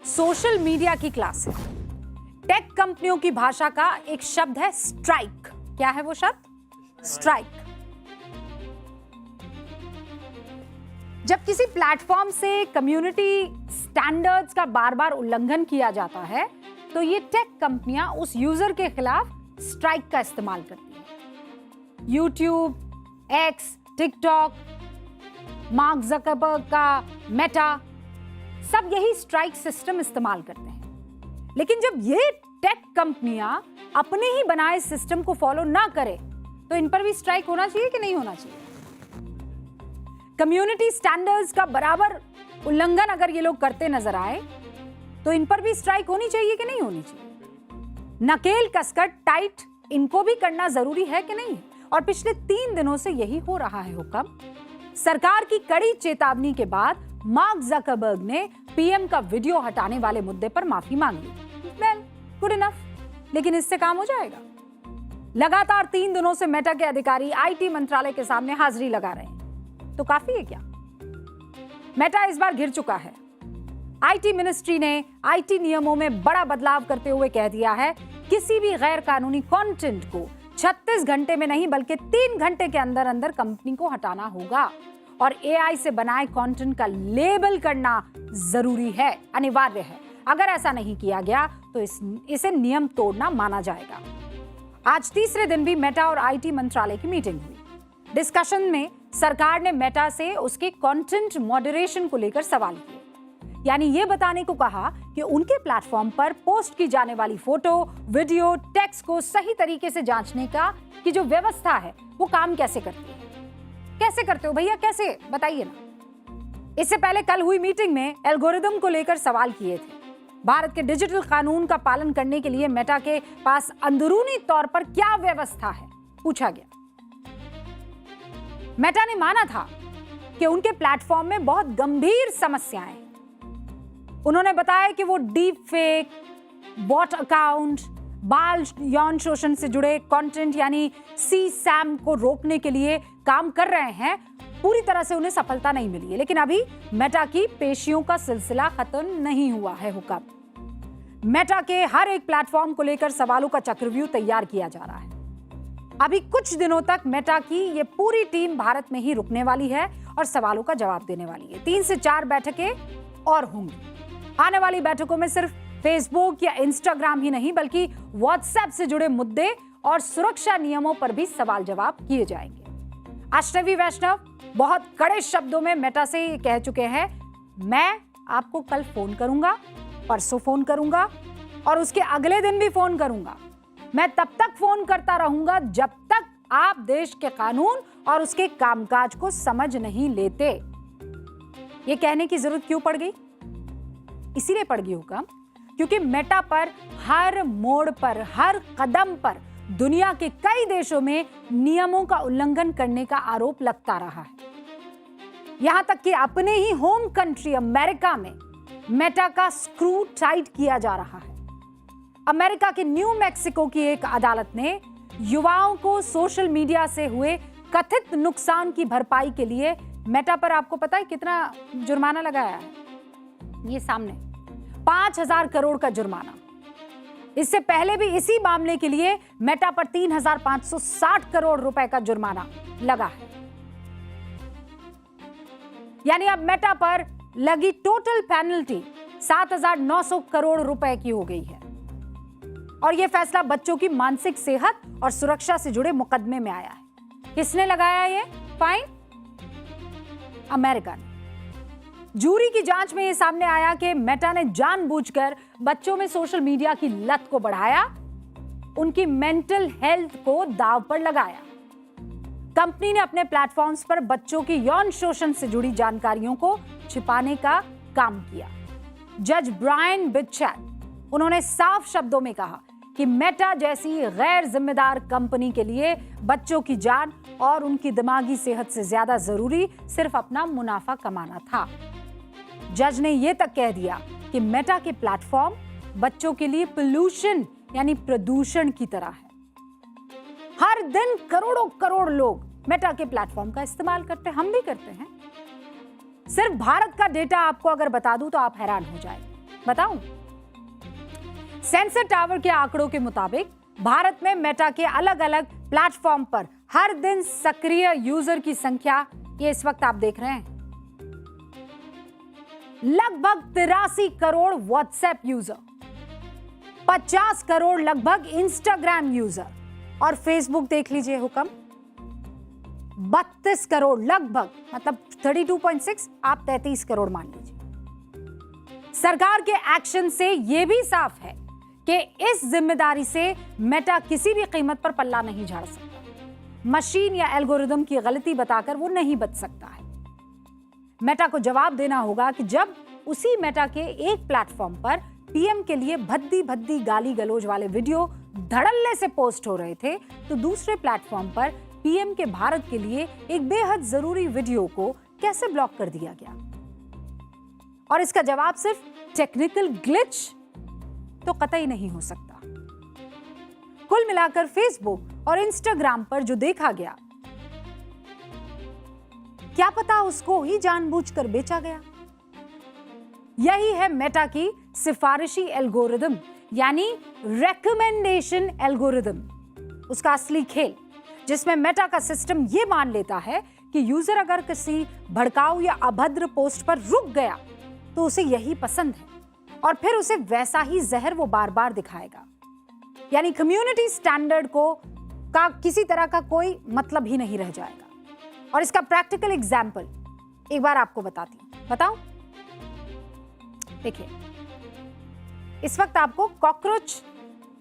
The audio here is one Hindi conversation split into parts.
सोशल मीडिया की क्लास है। टेक कंपनियों की भाषा का एक शब्द है स्ट्राइक। क्या है वो शब्द? स्ट्राइक। जब किसी प्लेटफॉर्म से कम्युनिटी स्टैंडर्ड्स का बार बार उल्लंघन किया जाता है तो ये टेक कंपनियां उस यूजर के खिलाफ स्ट्राइक का इस्तेमाल करती हैं। YouTube, x, TikTok, mark Zuckerberg का मेटा, सब यही स्ट्राइक सिस्टम इस्तेमाल करते हैं। लेकिन जब ये टेक कंपनियां अपने ही बनाए सिस्टम को फॉलो ना करें तो इन पर भी स्ट्राइक होना चाहिए कि नहीं होना चाहिए? कम्युनिटी स्टैंडर्ड्स का बराबर उल्लंघन अगर ये लोग करते नजर आए तो इन पर भी स्ट्राइक होनी चाहिए कि नहीं होनी चाहिए? नकेल कसकर टाइट इनको भी करना जरूरी है कि नहीं? और पिछले 3 दिनों से यही हो रहा है हुक्म। सरकार की कड़ी चेतावनी के बाद मार्क ज़करबर्ग ने पीएम का वीडियो हटाने वाले मुद्दे पर माफी मांग ली। Well, good enough. लेकिन इससे काम हो जाएगा? लगातार 3 दिनों से मेटा के अधिकारी आईटी मंत्रालय के सामने हाजिरी लगा रहे हैं, तो काफी है क्या? मेटा इस बार घिर चुका है। आईटी मिनिस्ट्री ने आईटी नियमों में बड़ा बदलाव करते हुए कह दिया है किसी भी गैर कानूनी कंटेंट को 36 घंटे में नहीं बल्कि 3 घंटे के अंदर अंदर कंपनी को हटाना होगा। और एआई से बनाए कंटेंट का लेबल करना जरूरी है, अनिवार्य है। अगर ऐसा नहीं किया गया तो इसे नियम तोड़ना माना जाएगा। आज तीसरे दिन भी मेटा और आईटी मंत्रालय की मीटिंग हुई। डिस्कशन में सरकार ने मेटा से उसके कंटेंट मॉडरेशन को लेकर सवाल किए। यानी ये बताने को कहा कि उनके प्लेटफॉर्म पर पोस्ट की जाने वाली फोटो, वीडियो, टेक्स्ट को सही तरीके से जांचने का की जो व्यवस्था है वो काम कैसे करती है। कैसे करते हो भैया, कैसे बताइए ना। इससे पहले कल हुई मीटिंग में एल्गोरिदम को लेकर सवाल किए थे। भारत के डिजिटल कानून का पालन करने के लिए मेटा के पास अंदरूनी तौर पर क्या व्यवस्था है, पूछा गया। मेटा ने माना था कि उनके प्लेटफॉर्म में बहुत गंभीर समस्याएं हैं। उन्होंने बताया कि वो डीप फेक, बॉट अकाउंट, बाल यौन शोषण से जुड़े कंटेंट यानी सीसैम को रोकने के लिए काम कर रहे हैं। पूरी तरह से उन्हें सफलता नहीं मिली है, लेकिन अभी मेटा की पेशियों का सिलसिला खत्म नहीं हुआ है। हुक्म मेटा के हर एक प्लेटफॉर्म को लेकर सवालों का चक्रव्यूह तैयार किया जा रहा है। अभी कुछ दिनों तक मेटा की ये पूरी टीम भारत में ही रुकने वाली है और सवालों का जवाब देने वाली है। 3 से 4 बैठकें और होंगी। आने वाली बैठकों में सिर्फ फेसबुक या इंस्टाग्राम ही नहीं बल्कि व्हाट्सएप से जुड़े मुद्दे और सुरक्षा नियमों पर भी सवाल जवाब किए जाएंगे। अश्विनी वैष्णव बहुत कड़े शब्दों में मेटा से ये कह चुके हैं, मैं आपको कल फोन करूंगा, परसों फोन करूंगा और उसके अगले दिन भी फोन करूंगा। मैं तब तक फोन करता रहूंगा जब तक आप देश के कानून और उसके कामकाज को समझ नहीं लेते। ये कहने की जरूरत क्यों पड़ गई? इसीलिए पड़ गई हुक्म क्योंकि मेटा पर हर मोड़ पर, हर कदम पर दुनिया के कई देशों में नियमों का उल्लंघन करने का आरोप लगता रहा है। यहां तक कि अपने ही होम कंट्री अमेरिका में मेटा का स्क्रू टाइट किया जा रहा है। अमेरिका के न्यू मैक्सिको की एक अदालत ने युवाओं को सोशल मीडिया से हुए कथित नुकसान की भरपाई के लिए मेटा पर, आपको पता है कितना जुर्माना लगाया है? ये सामने 5,000 करोड़ का जुर्माना। इससे पहले भी इसी मामले के लिए मेटा पर 3,560 करोड़ रुपए का जुर्माना लगा है। यानी अब मेटा पर लगी टोटल पेनल्टी 7,900 करोड़ रुपए की हो गई है। और यह फैसला बच्चों की मानसिक सेहत और सुरक्षा से जुड़े मुकदमे में आया है। किसने लगाया ये फाइन? अमेरिका ने। जूरी की जांच में यह सामने आया कि मेटा ने जानबूझकर बच्चों में सोशल मीडिया की लत को बढ़ाया, उनकी मेंटल हेल्थ को दांव पर लगाया। कंपनी ने अपने प्लेटफॉर्म्स पर बच्चों की यौन शोषण से जुड़ी जानकारियों को छिपाने का काम किया। जज ब्रायन बिचैट, उन्होंने साफ शब्दों में कहा कि मेटा जैसी गैर जिम्मेदार कंपनी के लिए बच्चों की जान और उनकी दिमागी सेहत से ज्यादा जरूरी सिर्फ अपना मुनाफा कमाना था। जज ने यह तक कह दिया कि मेटा के प्लेटफॉर्म बच्चों के लिए पोल्यूशन यानी प्रदूषण की तरह है। हर दिन करोड़ों करोड़ लोग मेटा के प्लेटफॉर्म का इस्तेमाल करते हैं, हम भी करते हैं। सिर्फ भारत का डेटा आपको अगर बता दूं तो आप हैरान हो जाएंगे। बताऊं? सेंसर टावर के आंकड़ों के मुताबिक भारत में मेटा के अलग अलग प्लेटफॉर्म पर हर दिन सक्रिय यूजर की संख्या, ये इस वक्त आप देख रहे हैं, लगभग 83 करोड़ व्हाट्सएप यूजर, 50 करोड़ लगभग इंस्टाग्राम यूजर, और फेसबुक देख लीजिए हुक्म, 32 करोड़ लगभग, मतलब 32.6, आप 33 करोड़ मान लीजिए। सरकार के एक्शन से यह भी साफ है कि इस जिम्मेदारी से मेटा किसी भी कीमत पर पल्ला नहीं झाड़ सकता। मशीन या एल्गोरिदम की गलती बताकर वो नहीं बच सकता है। मेटा को जवाब देना होगा कि जब उसी मेटा के एक प्लेटफॉर्म पर पीएम के लिए भद्दी भद्दी गाली गलौज वाले वीडियो धड़ल्ले से पोस्ट हो रहे थे, तो दूसरे प्लेटफॉर्म पर पीएम के भारत के लिए एक बेहद जरूरी वीडियो को कैसे ब्लॉक कर दिया गया? और इसका जवाब सिर्फ टेक्निकल ग्लिच तो कतई नहीं हो सकता। कुल मिलाकर फेसबुक और इंस्टाग्राम पर जो देखा गया, क्या पता उसको ही जानबूझकर बेचा गया। यही है मेटा की सिफारिशी एल्गोरिदम, यानी रेकमेंडेशन एल्गोरिदम, उसका असली खेल, जिसमें मेटा का सिस्टम यह मान लेता है कि यूजर अगर किसी भड़काऊ या अभद्र पोस्ट पर रुक गया तो उसे यही पसंद है, और फिर उसे वैसा ही जहर वो बार बार दिखाएगा। यानी कम्युनिटी स्टैंडर्ड का किसी तरह का कोई मतलब ही नहीं रह जाएगा। और इसका प्रैक्टिकल एग्जाम्पल एक बार आपको बताती हूं। बताऊं? देखिए, इस वक्त आपको कॉकरोच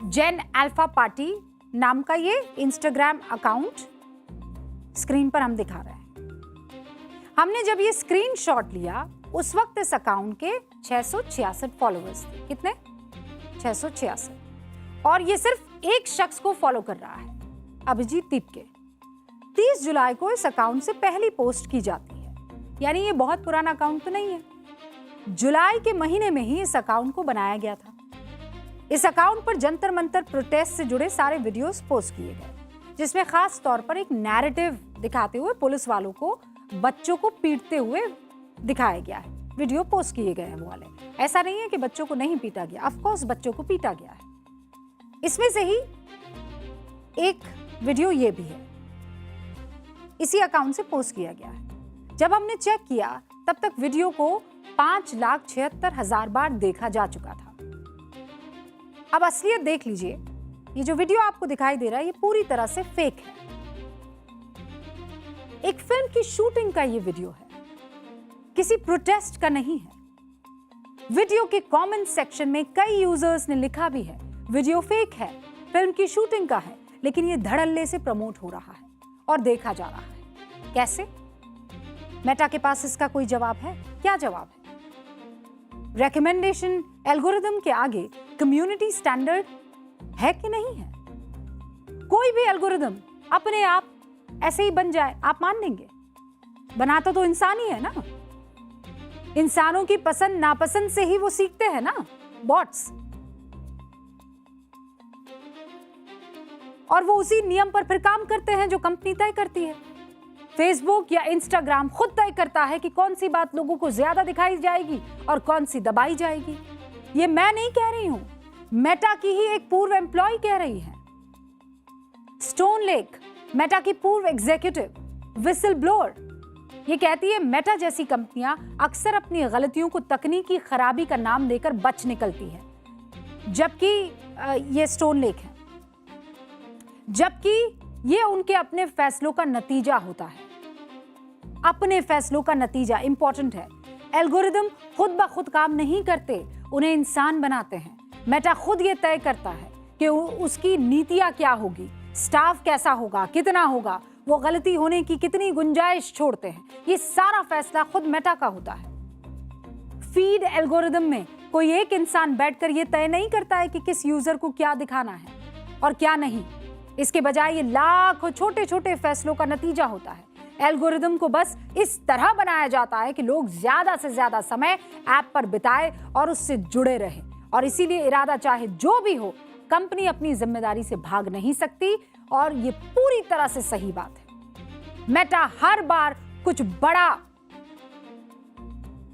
जेन अल्फा पार्टी नाम का ये इंस्टाग्राम अकाउंट स्क्रीन पर हम दिखा रहे हैं। हमने जब ये स्क्रीनशॉट लिया, उस वक्त इस अकाउंट के 666 फॉलोअर्स थे। कितने? 666। और ये सिर्फ एक शख्स को फॉलो कर रहा है, अभिजीत तिपके। 30 जुलाई को इस अकाउंट से पहली पोस्ट की जाती है, यानी ये बहुत पुराना अकाउंट तो नहीं है। जुलाई के महीने में ही इस अकाउंट को बनाया गया था। इस अकाउंट पर जंतर मंतर प्रोटेस्ट से जुड़े सारे वीडियोस पोस्ट किए गए, जिसमें खास तौर पर एक नैरेटिव दिखाते हुए पुलिस वालों को बच्चों को पीटते हुए दिखाया गया है। वीडियो पोस्ट किए गए हैं वो वाले। ऐसा नहीं है कि बच्चों को नहीं पीटा गया, ऑफ कोर्स बच्चों को पीटा गया है। इसमें से ही एक वीडियो ये भी है, इसी अकाउंट से पोस्ट किया गया है। जब हमने चेक किया तब तक वीडियो को 5,76,000 बार देखा जा चुका था। अब असलियत देख लीजिए, ये जो वीडियो आपको दिखाई दे रहा है ये पूरी तरह से फेक है। एक फिल्म की शूटिंग का ये वीडियो है, किसी प्रोटेस्ट का नहीं है। वीडियो के कमेंट सेक्शन में कई यूजर्स ने लिखा भी है, वीडियो फेक है, फिल्म की शूटिंग का है, लेकिन ये धड़ल्ले से प्रमोट हो रहा है और देखा जा रहा है। कैसे? मेटा के पास इसका कोई जवाब है? क्या जवाब है? रेकमेंडेशन एल्गोरिदम के आगे कम्युनिटी स्टैंडर्ड है कि नहीं है? कोई भी एल्गोरिदम अपने आप ऐसे ही बन जाए, आप मान लेंगे? बनाता तो इंसान ही है ना। इंसानों की पसंद नापसंद से ही वो सीखते हैं ना, बॉट्स। और वो उसी नियम पर फिर काम करते हैं जो कंपनी तय करती है। फेसबुक या इंस्टाग्राम खुद तय करता है कि कौन सी बात लोगों को ज्यादा दिखाई जाएगी और कौन सी दबाई जाएगी। ये मैं नहीं कह रही हूं, मेटा की ही एक पूर्व एम्प्लॉय कह रही है। स्टोन लेक, मेटा की पूर्व एग्जीक्यूटिव विसल ब्लोअर, ये कहती है मेटा जैसी कंपनियां अक्सर अपनी गलतियों को तकनीकी खराबी का नाम देकर बच निकलती है, जबकि ये स्टोन लेक है, जबकि ये उनके अपने फैसलों का नतीजा होता है। अपने फैसलों का नतीजा इंपॉर्टेंट है। एल्गोरिदम खुद ब खुद काम नहीं करते, उन्हें इंसान बनाते हैं। मेटा खुद ये तय करता है कि उसकी नीतियां क्या होगी, स्टाफ कैसा होगा, कितना होगा, वो गलती होने की कितनी गुंजाइश छोड़ते हैं। ये सारा फैसला खुद मेटा का होता है। फीड एल्गोरिदम में कोई एक इंसान बैठकर ये तय नहीं करता है कि किस यूजर को क्या दिखाना है और क्या नहीं। इसके बजाय ये लाखों छोटे छोटे फैसलों का नतीजा होता है। एल्गोरिदम को बस इस तरह बनाया जाता है कि लोग ज्यादा से ज्यादा समय ऐप पर बिताए और उससे जुड़े रहे। और इसीलिए इरादा चाहे जो भी हो, कंपनी अपनी जिम्मेदारी से भाग नहीं सकती, और ये पूरी तरह से सही बात है। मेटा हर बार कुछ बड़ा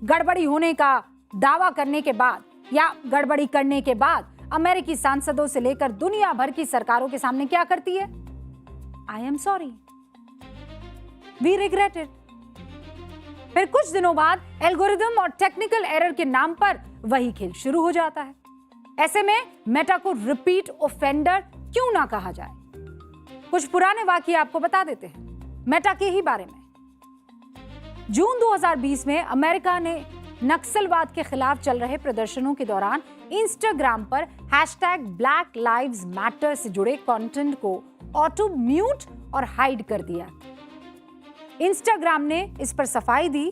गड़बड़ी होने का दावा करने के बाद या गड़बड़ी करने के बाद अमेरिकी सांसदों से लेकर दुनिया भर की सरकारों के सामने क्या करती है? I am sorry, we regret it. फिर कुछ दिनों बाद एल्गोरिदम और टेक्निकल एरर के नाम पर वही खेल शुरू हो जाता है। ऐसे में मेटा को रिपीट ऑफेंडर क्यों ना कहा जाए? कुछ पुराने वाकये आपको बता देते हैं मेटा के ही बारे में। जून 2020 में अमेरिका ने नक्सलवाद के खिलाफ चल रहे प्रदर्शनों के दौरान इंस्टाग्राम पर #Black Lives Matter से जुड़े कंटेंट को ऑटो म्यूट और हाइड कर दिया। इंस्टाग्राम ने इस पर सफाई दी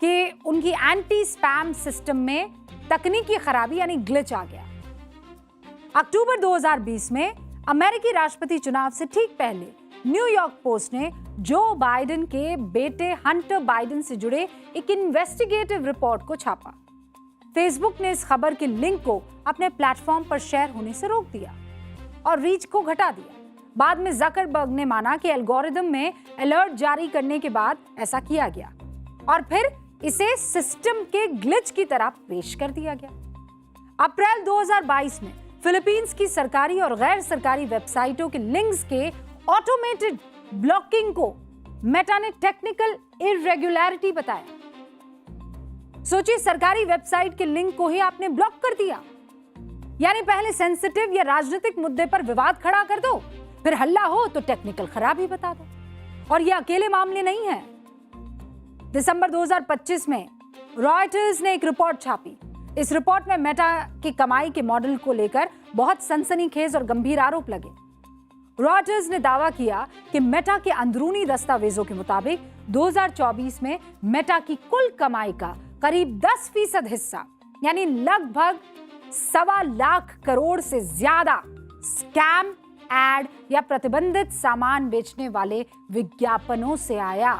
कि उनकी एंटी स्पैम सिस्टम में तकनीकी खराबी यानी ग्लिच आ गया। अक्टूबर 2020 में अमेरिकी राष्ट्रपति चुनाव से ठीक पहले न्यूयॉर्क पोस्ट ने जो बाइडेन के बेटे हंटर बाइडेन से जुड़े एक इन्वेस्टिगेटिव रिपोर्ट को छापा। फेसबुक ने इस खबर के लिंक को अपने प्लेटफॉर्म पर शेयर होने से रोक दिया और रीच को घटा दिया। बाद में जकरबर्ग ने माना कि एल्गोरिदम में अलर्ट जारी करने के बाद ऐसा किया गया और फिर इसे सिस्टम के ग्लिच की तरह पेश कर दिया गया। अप्रैल 2022 में फिलीपींस की सरकारी और गैर सरकारी वेबसाइटों के लिंक्स के ऑटोमेटेड ब्लॉकिंग को मेटा ने टेक्निकल इरेगुलरिटी बताया। सोचिए, सरकारी वेबसाइट के लिंक को ही आपने ब्लॉक कर दिया। यानी पहले सेंसिटिव या राजनीतिक मुद्दे पर विवाद खड़ा कर दो, फिर हल्ला हो तो टेक्निकल खराबी बता दो। और ये अकेले मामले नहीं है। दिसंबर 2025 में रॉयटर्स ने एक रिपोर्ट छापी। इस रिपोर्ट में मेटा की कमाई के मॉडल को लेकर बहुत सनसनीखेज और गंभीर आरोप लगे। रॉयटर्स ने दावा किया कि मेटा के अंदरूनी दस्तावेजों के मुताबिक 2024 में मेटा की कुल कमाई का करीब 10% हिस्सा यानी लगभग 1.25 लाख करोड़ से ज्यादा स्कैम, एड या प्रतिबंधित सामान बेचने वाले विज्ञापनों से आया।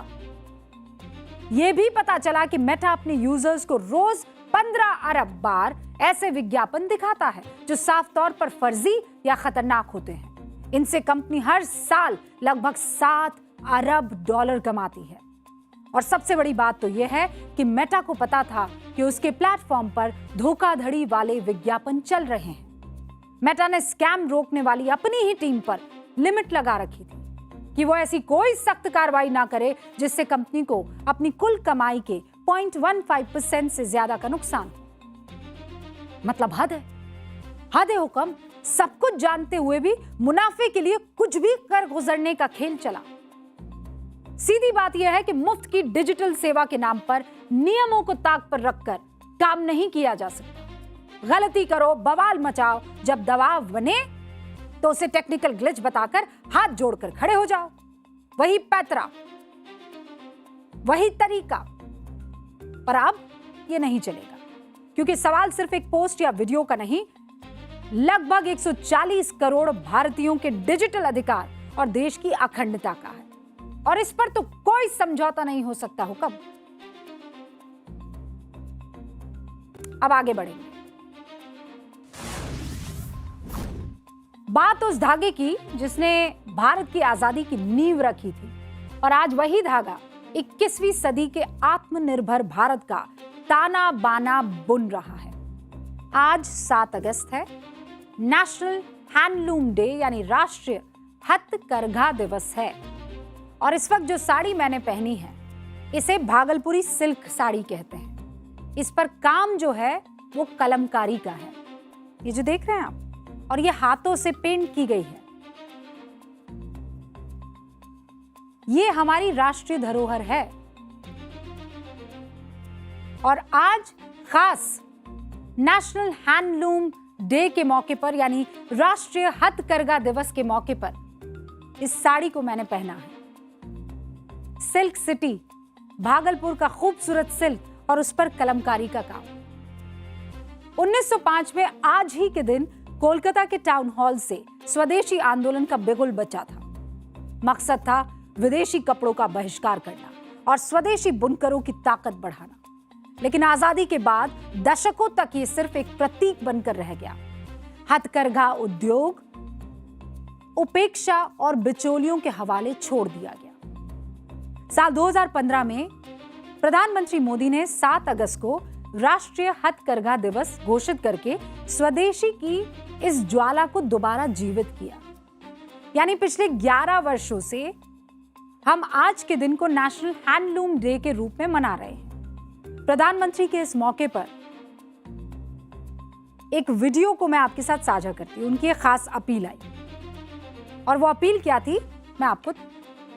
यह भी पता चला कि मेटा अपने यूजर्स को रोज 15 अरब बार ऐसे विज्ञापन दिखाता है जो साफ तौर पर फर्जी या खतरनाक होते हैं। इनसे कंपनी हर साल लगभग $7 अरब कमाती है। और सबसे बड़ी बात तो यह है कि मेटा को पता था कि उसके प्लेटफॉर्म पर धोखाधड़ी वाले विज्ञापन चल रहे हैं। मेटा ने स्कैम रोकने वाली अपनी ही टीम पर लिमिट लगा रखी थी कि वो ऐसी कोई सख्त कार्रवाई ना करे जिससे कंपनी को अपनी कुल कमाई के 0.15% से ज्यादा का नुकसान। मतलब हद है हुक्म। सब कुछ जानते हुए भी मुनाफे के लिए कुछ भी कर गुजरने का खेल चला। सीधी बात यह है कि मुफ्त की डिजिटल सेवा के नाम पर नियमों को ताक पर रखकर काम नहीं किया जा सकता। गलती करो, बवाल मचाओ, जब दबाव बने तो उसे टेक्निकल ग्लिच बताकर हाथ जोड़कर खड़े हो जाओ। वही पैतरा, वही तरीका। पर अब यह नहीं चलेगा, क्योंकि सवाल सिर्फ एक पोस्ट या वीडियो का नहीं, लगभग 140 करोड़ भारतीयों के डिजिटल अधिकार और देश की अखंडता का है। और इस पर तो कोई समझौता नहीं हो सकता। हुक्म। अब आगे बढ़ेंगे। बात उस धागे की जिसने भारत की आजादी की नींव रखी थी, और आज वही धागा 21वीं सदी के आत्मनिर्भर भारत का ताना बाना बुन रहा है। आज 7 अगस्त है, नेशनल हैंडलूम डे यानी राष्ट्रीय हथकरघा दिवस है। और इस वक्त जो साड़ी मैंने पहनी है इसे भागलपुरी सिल्क साड़ी कहते हैं। इस पर काम जो है वो कलमकारी का है। ये जो देख रहे हैं आप, और ये हाथों से पेंट की गई है। ये हमारी राष्ट्रीय धरोहर है। और आज खास नेशनल हैंडलूम डे के मौके पर यानी राष्ट्रीय हथकरघा दिवस के मौके पर इस साड़ी को मैंने पहना है। सिल्क सिटी, भागलपुर का खूबसूरत सिल्क और उस पर कलमकारी का काम। 1905 में आज ही के दिन कोलकाता के टाउन हॉल से स्वदेशी आंदोलन का बिगुल बचा था। मकसद था विदेशी कपड़ों का बहिष्कार करना और स्वदेशी बुनकरों की ताकत बढ़ाना। लेकिन आजादी के बाद दशकों तक ये सिर्फ एक प्रतीक बनकर रह गया। हथकरघा उद्योग उपेक्षा और बिचौलियों के हवाले छोड़ दिया गया। साल 2015 में प्रधानमंत्री मोदी ने 7 अगस्त को राष्ट्रीय हथकरघा दिवस घोषित करके स्वदेशी की इस ज्वाला को दोबारा जीवित किया। यानी पिछले 11 वर्षों से हम आज के दिन को नेशनल हैंडलूम डे के रूप में मना रहे हैं। प्रधानमंत्री के इस मौके पर एक वीडियो को मैं आपके साथ साझा करती हूँ। उनकी एक खास अपील आई और वो अपील क्या थी मैं आपको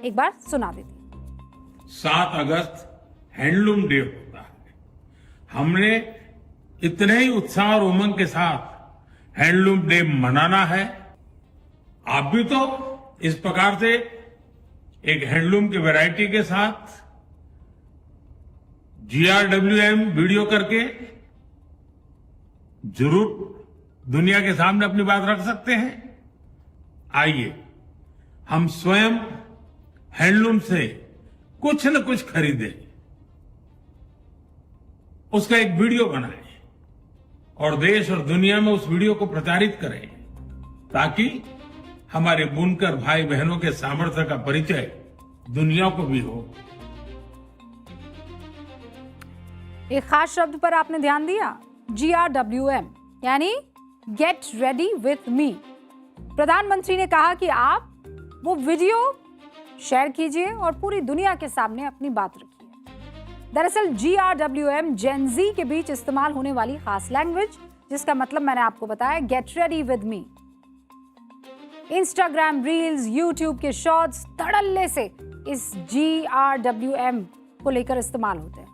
एक बार सुना देती हूँ। 7 अगस्त हैंडलूम डे होता है। हमने इतने ही उत्साह और उमंग के साथ हैंडलूम डे मनाना है। आप भी तो इस प्रकार से एक हैंडलूम की वैरायटी के साथ GRWM वीडियो करके जरूर दुनिया के सामने अपनी बात रख सकते हैं। आइए हम स्वयं हैंडलूम से कुछ न कुछ खरीदें, उसका एक वीडियो बनाएं और देश और दुनिया में उस वीडियो को प्रचारित करें, ताकि हमारे बुनकर भाई बहनों के सामर्थ्य का परिचय दुनिया को भी हो। एक खास शब्द पर आपने ध्यान दिया, GRWM यानी गेट रेडी विथ मी। प्रधानमंत्री ने कहा कि आप वो वीडियो शेयर कीजिए और पूरी दुनिया के सामने अपनी बात रखिए। दरअसल GRWM जेन जी के बीच इस्तेमाल होने वाली खास लैंग्वेज, जिसका मतलब मैंने आपको बताया get ready with me. Instagram reels, YouTube के शॉर्ट्स धड़ल्ले से इस GRWM को लेकर इस्तेमाल होते हैं।